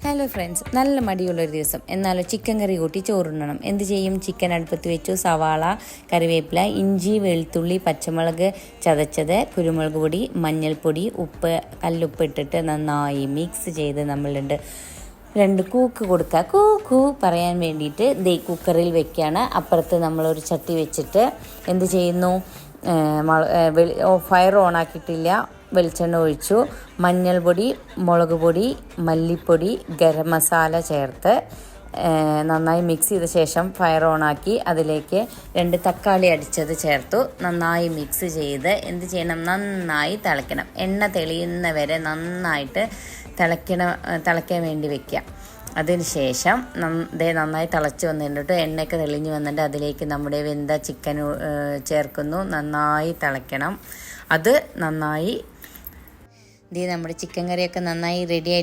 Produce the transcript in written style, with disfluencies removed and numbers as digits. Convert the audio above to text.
Hello friends, നല്ല മടിയുള്ളൊരു ദിവസം. എന്നാലും ചിക്കൻ കറി കൂട്ടി ചോറുണ്ണണം. എന്ത് ചെയ്യും? ചിക്കൻ അടുപ്പത്ത് വെച്ചു. സവാള, കറിവേപ്പില, ഇഞ്ചി, വെളുത്തുള്ളി, പച്ചമുളക് ചതച്ചത്, കുരുമുളക് പൊടി, മഞ്ഞൾപ്പൊടി, ഉപ്പ്, കല്ലുപ്പ് ഇട്ടിട്ട് നന്നായി മിക്സ് ചെയ്ത് നമ്മളുണ്ട് 2 കൂക്ക് കൊടുക്കുക. കൂക്കു പറയാൻ വേണ്ടിയിട്ട് കുക്കറിൽ വെക്കുകയാണ്. അപ്പുറത്ത് നമ്മളൊരു ചട്ടി വെച്ചിട്ട് എന്ത് ചെയ്യുന്നു? ഫയർ ഓൺ ആക്കിയിട്ടില്ല. വെളിച്ചെണ്ണ ഒഴിച്ചു. മഞ്ഞൾപ്പൊടി, മുളക് പൊടി, മല്ലിപ്പൊടി, ഗരം മസാല ചേർത്ത് നന്നായി മിക്സ് ചെയ്ത ശേഷം ഫയർ ഓണാക്കി അതിലേക്ക് 2 തക്കാളി അടിച്ചത് ചേർത്തു. നന്നായി മിക്സ് ചെയ്ത് എന്ത് ചെയ്യണം? നന്നായി തിളയ്ക്കണം. എണ്ണ തെളിയുന്ന വരെ നന്നായിട്ട് തിളയ്ക്കാൻ വേണ്ടി വെക്കുക. അതിന് ശേഷം നന്നായി തിളച്ച് വന്നിട്ട് എണ്ണയൊക്കെ തെളിഞ്ഞ് വന്നിട്ട് അതിലേക്ക് നമ്മുടെ വെന്ത ചിക്കൻ ചേർക്കുന്നു. നന്നായി തിളയ്ക്കണം. അത് നന്നായി നമ്മുടെ ചിക്കൻ കറിയൊക്കെ നന്നായി റെഡിയായി